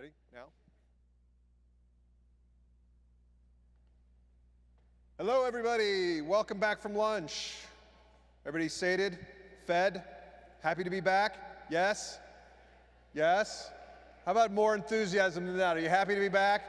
Ready? Now? Hello, everybody. Welcome back from lunch. Everybody sated, fed, happy to be back? Yes? Yes? How about more enthusiasm than that? Are you happy to be back?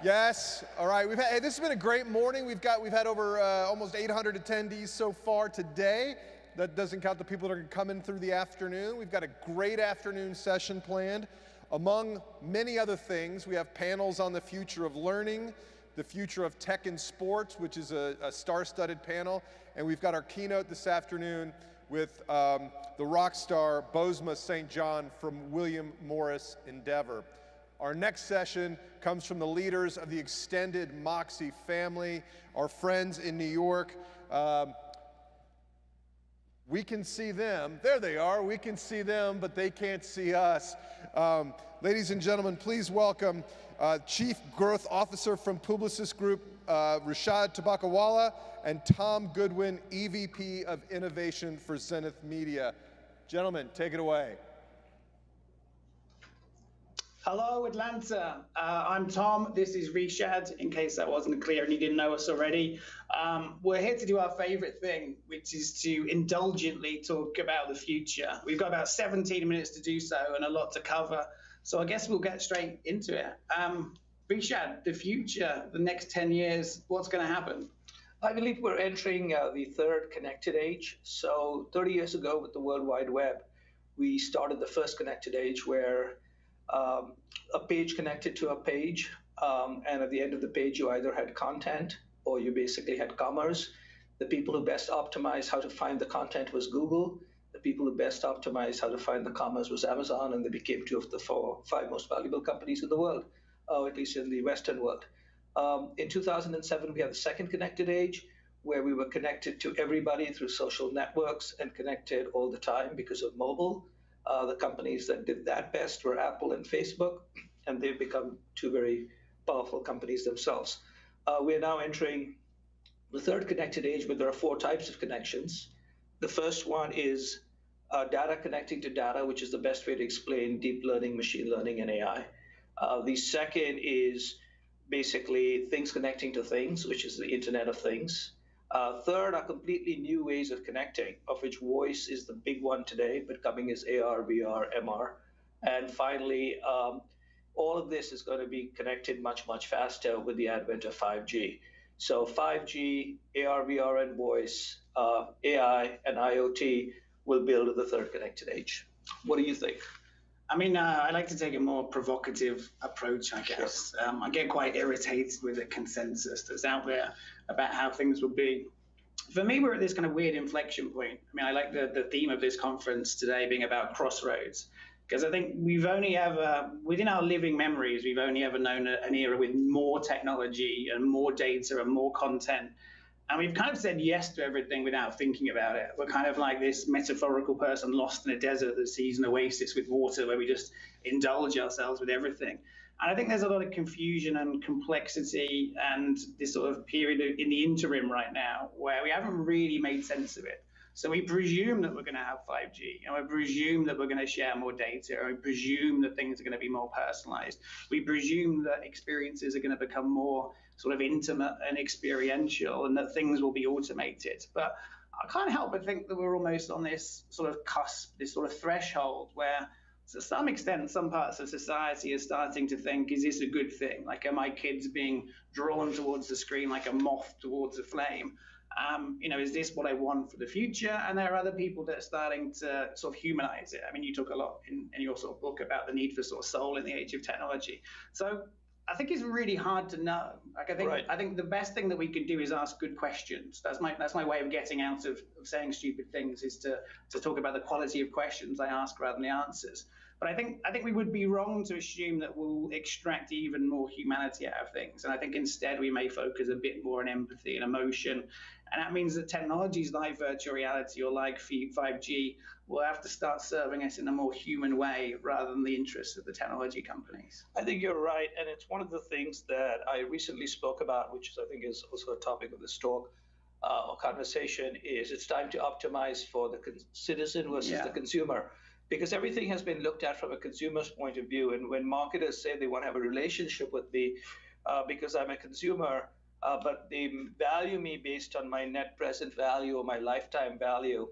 Yes? All right. Hey, this has been a great morning. We've had over almost 800 attendees so far today. That doesn't count the people that are coming through the afternoon. We've got a great afternoon session planned. Among many other things, we have panels on the future of learning, the future of tech and sports, which is a star-studded panel, and we've got our keynote this afternoon with the rock star Bozoma St. John from William Morris Endeavor. Our next session comes from the leaders of the extended Moxie family, our friends in New York. We can see them. There they are. We can see them, but they can't see us. Ladies and gentlemen, please welcome Chief Growth Officer from Publicis Groupe, Rishad Tobaccowala, and Tom Goodwin, EVP of Innovation for Zenith Media. Gentlemen, take it away. Hello, Atlanta. I'm Tom. This is Rishad, in case that wasn't clear and you didn't know us already. We're here to do our favorite thing, which is to indulgently talk about the future. We've got about 17 minutes to do so and a lot to cover. So I guess we'll get straight into it. Rishad, the future, the next 10 years, what's going to happen? I believe we're entering the third connected age. So 30 years ago with the World Wide Web, we started the first connected age where a page connected to a page, and at the end of the page, you either had content or you basically had commerce. The people who best optimized how to find the content was Google. The people who best optimized how to find the commerce was Amazon, and they became two of the five most valuable companies in the world, at least in the Western world. In 2007, we had the second connected age, where we were connected to everybody through social networks and connected all the time because of mobile. The companies that did that best were Apple and Facebook, and they've become two very powerful companies themselves. We're now entering the third connected age, where there are four types of connections. The first one is data connecting to data, which is the best way to explain deep learning, machine learning, and AI. The second is basically things connecting to things, which is the Internet of Things. Third are completely new ways of connecting, of which voice is the big one today, but coming is AR, VR, MR. And finally, all of this is going to be connected much, much faster with the advent of 5G. So 5G, AR, VR, and voice, AI, and IoT will build the third connected age. What do you think? I mean, I like to take a more provocative approach, I guess. Sure. I get quite irritated with the consensus that's out there about how things will be. For me, we're at this kind of weird inflection point. I mean, I like the theme of this conference today being about crossroads, because I think we've only ever, within our living memories, we've only ever known an era with more technology and more data and more content. And we've kind of said yes to everything without thinking about it. We're kind of like this metaphorical person lost in a desert that sees an oasis with water where we just indulge ourselves with everything. And I think there's a lot of confusion and complexity and this sort of period in the interim right now where we haven't really made sense of it. So we presume that we're going to have 5G, and we presume that we're going to share more data, and we presume that things are going to be more personalized. We presume that experiences are going to become more sort of intimate and experiential, and that things will be automated. But I can't help but think that we're almost on this sort of cusp, this sort of threshold where, to some extent, some parts of society are starting to think, is this a good thing? Like, are my kids being drawn towards the screen like a moth towards a flame? Is this what I want for the future? And there are other people that are starting to sort of humanize it. I mean, you talk a lot in your sort of book about the need for sort of soul in the age of technology. So I think it's really hard to know. Like, I think the best thing that we could do is ask good questions. That's my way of getting out of saying stupid things, is to talk about the quality of questions I ask rather than the answers. But I think we would be wrong to assume that we'll extract even more humanity out of things. And I think instead we may focus a bit more on empathy and emotion. And that means that technologies like virtual reality or like 5G will have to start serving us in a more human way rather than the interests of the technology companies. I think you're right. And it's one of the things that I recently spoke about, which I think is also a topic of this talk or conversation, is it's time to optimize for the citizen versus the consumer. because everything has been looked at from a consumer's point of view. And when marketers say they want to have a relationship with me because I'm a consumer, but they value me based on my net present value or my lifetime value,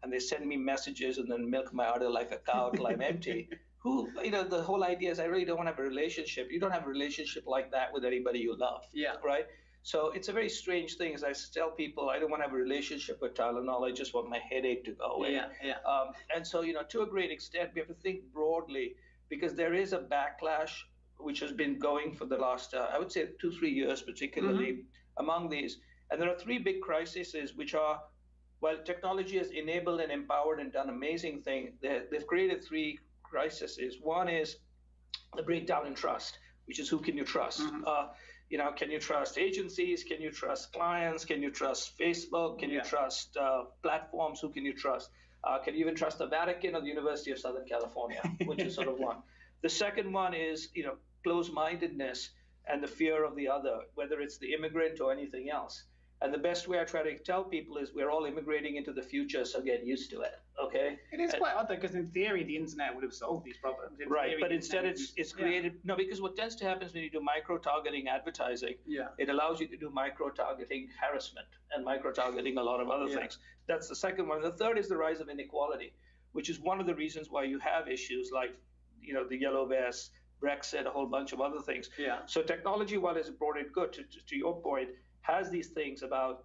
and they send me messages and then milk my udder like a cow till I'm empty. The whole idea is I really don't want to have a relationship. You don't have a relationship like that with anybody you love. Yeah. Right? So it's a very strange thing. As I tell people, I don't want to have a relationship with Tylenol. I just want my headache to go away. And so, to a great extent, we have to think broadly, because there is a backlash which has been going for the last, I would say, 2-3 years, particularly among these. And there are 3 big crises which are, while technology has enabled and empowered and done amazing things, they've created 3 crises. One is the breakdown in trust, which is who can you trust? Can you trust agencies? Can you trust clients? Can you trust Facebook? Can you trust platforms? Who can you trust? Can you even trust the Vatican or the University of Southern California, which is sort of one. The second one is, closed-mindedness and the fear of the other, whether it's the immigrant or anything else. And the best way I try to tell people is we're all immigrating into the future, so get used to it, okay? It is quite odd, though, because in theory, the internet would have solved these problems. Right, but instead it's created, no, because what tends to happen is when you do micro-targeting advertising, it allows you to do micro-targeting harassment and micro-targeting a lot of other things. That's the second one. The third is the rise of inequality, which is one of the reasons why you have issues like, the yellow vest, Brexit, a whole bunch of other things. So technology, while it's brought it good, to your point, has these things about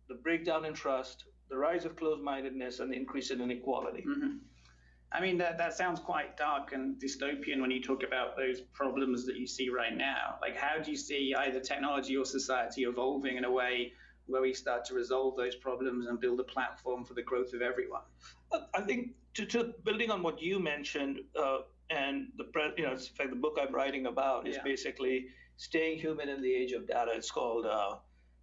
the breakdown in trust, the rise of closed-mindedness, and the increase in inequality. I mean, that sounds quite dark and dystopian when you talk about those problems that you see right now. Like, how do you see either technology or society evolving in a way where we start to resolve those problems and build a platform for the growth of everyone? I think, to building on what you mentioned, and in fact, the book I'm writing about is basically staying human in the age of data. It's called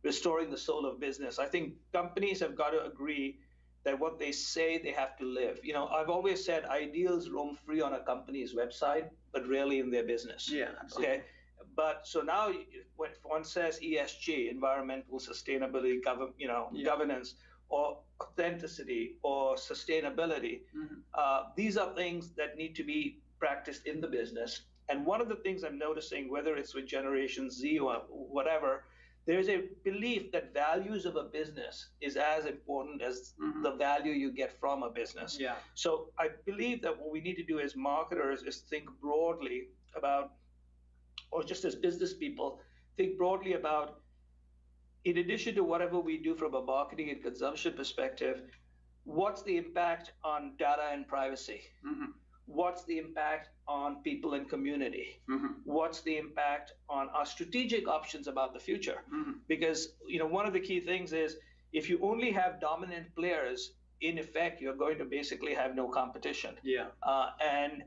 Restoring the Soul of Business. I think companies have got to agree that what they say they have to live. I've always said ideals roam free on a company's website, but rarely in their business. Yeah, absolutely. Okay. But so now when one says ESG, environmental sustainability, governance, or authenticity or sustainability, these are things that need to be practiced in the business. And one of the things I'm noticing, whether it's with Generation Z or whatever, there's a belief that values of a business is as important as the value you get from a business. So I believe that what we need to do as marketers is think broadly about, or just as business people, think broadly about, in addition to whatever we do from a marketing and consumption perspective, what's the impact on data and privacy? What's the impact on people and community? What's the impact on our strategic options about the future? Because one of the key things is if you only have dominant players, in effect, you're going to basically have no competition. And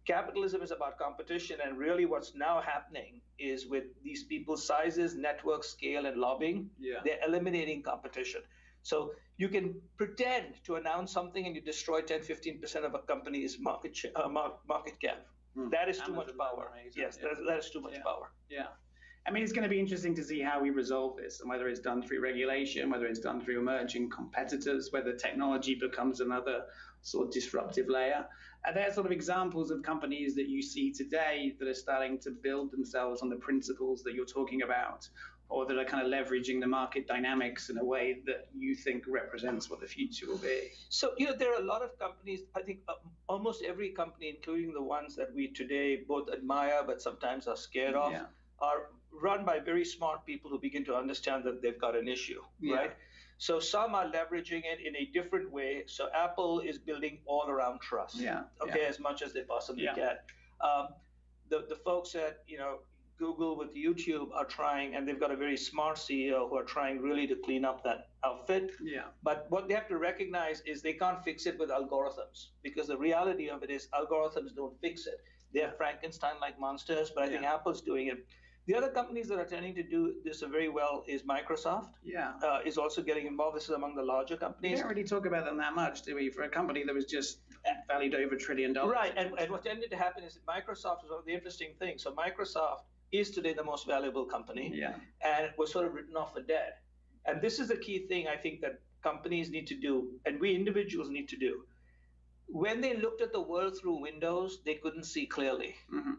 capitalism is about competition, and really what's now happening is with these people's sizes, network scale, and lobbying, they're eliminating competition. So you can pretend to announce something and you destroy 10-15% of a company's market cap. That is too much power. Yes, that is too much power. I mean, it's going to be interesting to see how we resolve this, and whether it's done through regulation, whether it's done through emerging competitors, whether technology becomes another sort of disruptive layer. Are there sort of examples of companies that you see today that are starting to build themselves on the principles that you're talking about, or that are kind of leveraging the market dynamics in a way that you think represents what the future will be? So, there are a lot of companies, I think almost every company, including the ones that we today both admire but sometimes are scared of, are run by very smart people who begin to understand that they've got an issue, right? So some are leveraging it in a different way. So Apple is building all around trust, as much as they possibly can. The folks at Google with YouTube are trying, and they've got a very smart CEO who are trying really to clean up that outfit. But what they have to recognize is they can't fix it with algorithms, because the reality of it is algorithms don't fix it. They're Frankenstein-like monsters, but I think Apple's doing it. The other companies that are tending to do this very well is Microsoft. Is also getting involved. This is among the larger companies. We don't really talk about them that much, do we? For a company that was just valued over $1 trillion. Right, and what tended to happen is that Microsoft was one of the interesting things. So Microsoft is today the most valuable company, and was sort of written off for dead. And this is the key thing I think that companies need to do, and we individuals need to do. when they looked at the world through windows, they couldn't see clearly. Mhm.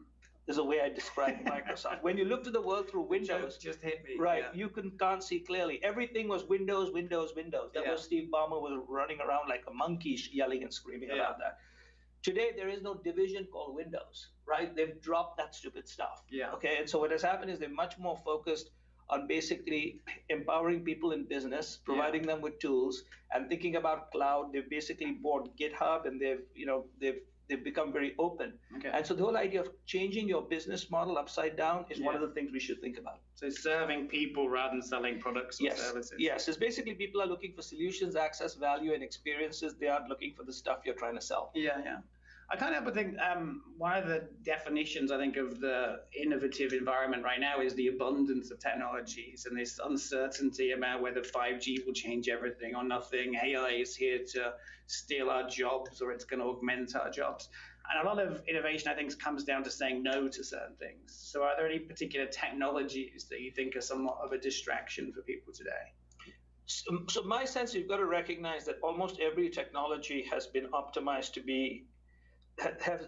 Is the way I describe Microsoft. When you looked at the world through windows, Just hit me. right, Yeah. you can't see clearly. Everything was Windows, Windows, Windows. That Yeah. was Steve Ballmer was running around like a monkey, yelling and screaming Yeah. about that. Today, there is no division called Windows, right? They've dropped that stupid stuff. Yeah. Okay, and so what has happened is they're much more focused on basically empowering people in business, providing them with tools, and thinking about cloud. They've basically bought GitHub, and they've become very open. Okay. And so the whole idea of changing your business model upside down is one of Yeah. the things we should think about. So serving people rather than selling products or Yes, services. yes. It's basically people are looking for solutions, access, value, and experiences. They aren't looking for the stuff you're trying to sell. Yeah, yeah. I kind of think one of the definitions, I think, of the innovative environment right now is the abundance of technologies and this uncertainty about whether 5G will change everything or nothing. AI is here to steal our jobs or it's going to augment our jobs. And a lot of innovation, I think, comes down to saying no to certain things. So are there any particular technologies that you think are somewhat of a distraction for people today? So my sense, you've got to recognize that almost every technology has been optimized to be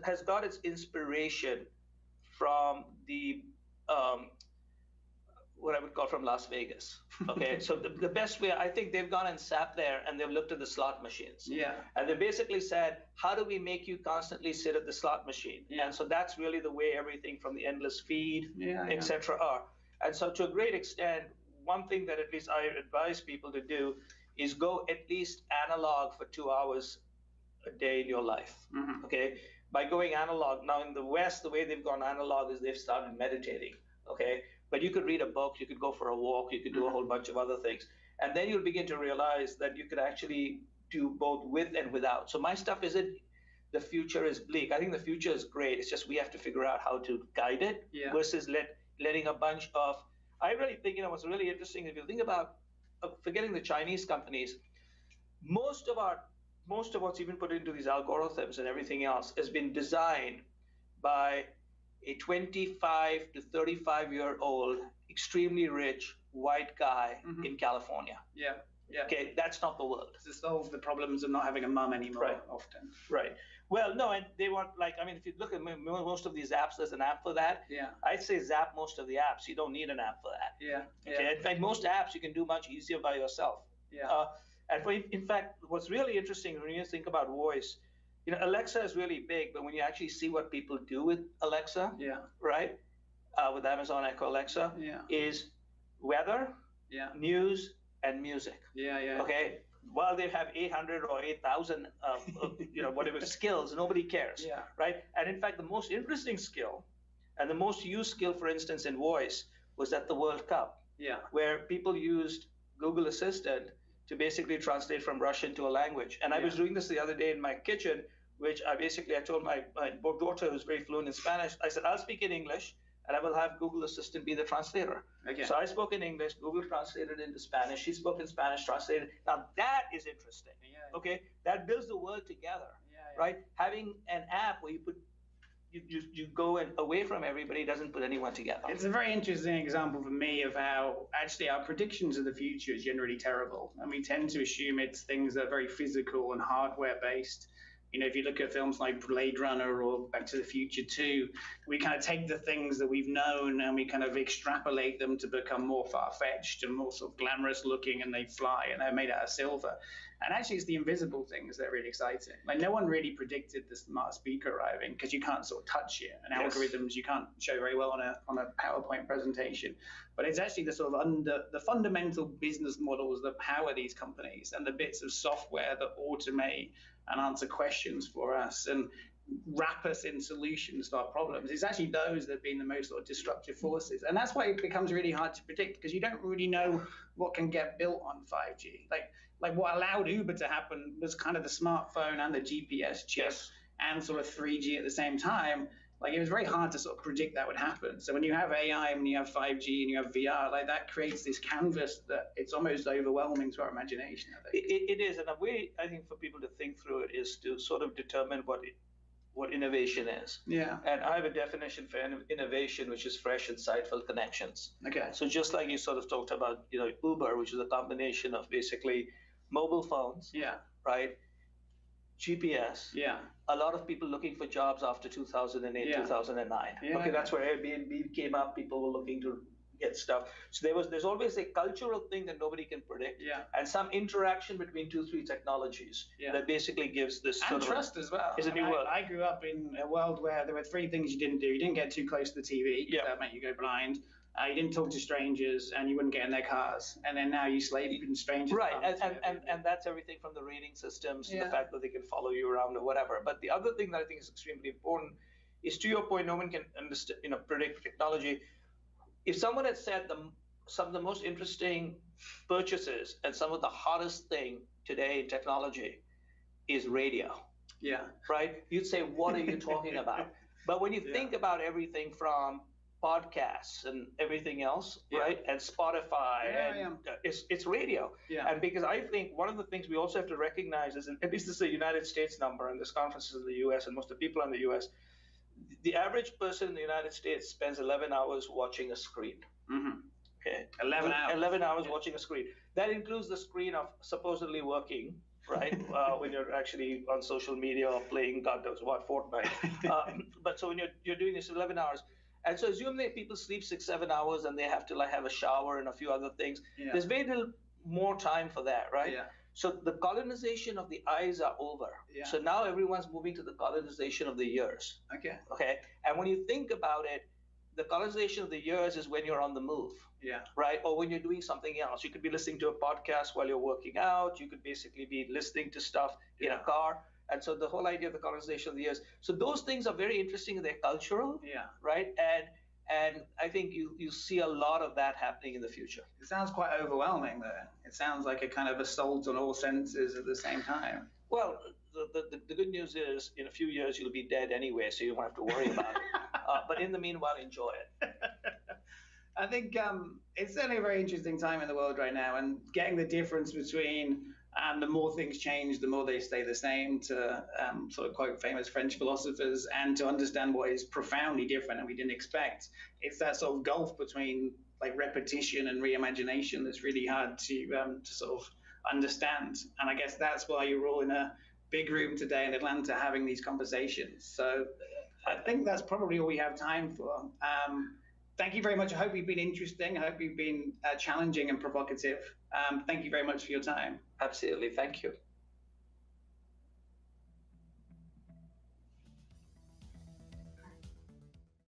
has got its inspiration from the what I would call from Las Vegas. Okay, so the best way, I think they've gone and sat there and they've looked at the slot machines. Yeah. And they basically said, how do we make you constantly sit at the slot machine? Yeah. And so that's really the way everything from the endless feed, Yeah, et cetera, are. And so to a great extent, one thing that at least I advise people to do is go at least analog for 2 hours a day in your life. Mhm. Okay, by going analog. Now in the West, the way they've gone analog is they've started meditating. Okay, but you could read a book, you could go for a walk, you could do a whole bunch of other things, and then you'll begin to realize that you could actually do both with and without. So my stuff isn't the future is bleak. I think the future is great. It's just we have to figure out how to guide it versus letting a bunch of. I really think what's really interesting if you think about forgetting the Chinese companies, most of what's even put into these algorithms and everything else has been designed by a 25 to 35-year-old, extremely rich white guy in California. Yeah. Yeah. Okay, that's not the world. To solve the problems of not having a mum anymore. Right. Often. Right. Well, no, and they want if you look at most of these apps, there's an app for that. Yeah. I'd say zap most of the apps. You don't need an app for that. Yeah. Okay. Yeah. In fact, most apps you can do much easier by yourself. Yeah. In fact, what's really interesting when you think about voice, Alexa is really big, but when you actually see what people do with Alexa, Yeah. right, with Amazon Echo Alexa, Yeah. is weather, Yeah. news, and music. Yeah. Yeah. Okay, while they have 800 or 8,000, whatever skills, nobody cares, Yeah. right? And in fact, the most interesting skill, and the most used skill, for instance, in voice, was at the World Cup, Yeah. where people used Google Assistant to basically translate from Russian to a language. And I was doing this the other day in my kitchen, which I told my daughter, who's very fluent in Spanish, I said, I'll speak in English, and I will have Google Assistant be the translator. Okay. So I spoke in English, Google translated into Spanish, she spoke in Spanish, translated. Now that is interesting, okay? That builds the world together, right? Having an app where you go and away from everybody doesn't put anyone together. It's a very interesting example for me of how actually our predictions of the future is generally terrible. And we tend to assume it's things that are very physical and hardware based. If you look at films like Blade Runner or Back to the Future 2, we kind of take the things that we've known and we kind of extrapolate them to become more far-fetched and more sort of glamorous looking, and they fly and they're made out of silver. And actually, it's the invisible things that are really exciting. Like, no one really predicted the smart speaker arriving because you can't sort of touch it, and algorithms you can't show very well on a PowerPoint presentation. But it's actually the sort of the fundamental business models that power these companies and the bits of software that automate and answer questions for us and wrap us in solutions to our problems. It's actually those that have been the most sort of disruptive forces. And that's why it becomes really hard to predict, because you don't really know what can get built on 5G. Like what allowed Uber to happen was kind of the smartphone and the GPS chip and sort of 3G at the same time. Like, it was very hard to sort of predict that would happen. So when you have AI, when you have 5G and you have VR, like, that creates this canvas that it's almost overwhelming to our imagination, I think. It is, and a way I think for people to think through it is to sort of determine what innovation is. Yeah. And I have a definition for innovation, which is fresh, insightful connections. Okay. So just like you sort of talked about, Uber, which is a combination of basically mobile phones, Yeah. right? GPS. Yeah. A lot of people looking for jobs after 2008, Yeah. 2009. Yeah. Okay, that's where Airbnb came up. People were looking to get stuff. So there's always a cultural thing that nobody can predict. Yeah. And some interaction between three technologies that basically gives this and sort trust of as well. Is a new world. I grew up in a world where there were three things you didn't do. You didn't get too close to the TV. Yeah. That meant you go blind. You didn't talk to strangers, and you wouldn't get in their cars. And then now you slave even strangers. Right, and that's everything from the rating systems to the fact that they can follow you around or whatever. But the other thing that I think is extremely important is, to your point, no one can understand, predict technology. If someone had said some of the most interesting purchases and some of the hottest thing today in technology is radio. Yeah. Right? You'd say, what are you talking about? But when you think about everything from podcasts and everything else, right? And Spotify, it's radio. Yeah. And because I think one of the things we also have to recognize is, and this is a United States number, and this conference is in the US, and most of the people in the US, the average person in the United States spends 11 hours watching a screen. Mm-hmm. Okay. 11 hours. 11 hours watching a screen. That includes the screen of supposedly working, right? When you're actually on social media or playing God knows what, Fortnite. But so when you're doing this 11 hours, and so assume that people sleep 6-7 hours and they have to have a shower and a few other things. Yeah. There's very little more time for that, right? Yeah. So the colonization of the eyes are over. Yeah. So now everyone's moving to the colonization of the ears. Okay. Okay. And when you think about it, the colonization of the ears is when you're on the move. Yeah. Right? Or when you're doing something else. You could be listening to a podcast while you're working out. You could basically be listening to stuff in a car. And so the whole idea of the colonization of the ears. So those things are very interesting. They're cultural. Yeah. Right? And I think you see a lot of that happening in the future. It sounds quite overwhelming, though. It sounds like a kind of assault on all senses at the same time. Well, the good news is in a few years you'll be dead anyway, so you won't have to worry about it. But in the meanwhile, enjoy it. I think it's certainly a very interesting time in the world right now, and getting the difference between the more things change, the more they stay the same, to sort of quote famous French philosophers, and to understand what is profoundly different and we didn't expect. It's that sort of gulf between like repetition and reimagination that's really hard to sort of understand. And I guess that's why you're all in a big room today in Atlanta having these conversations. So I think that's probably all we have time for. Thank you very much. I hope you've been interesting. I hope you've been challenging and provocative. Thank you very much for your time. Absolutely. Thank you.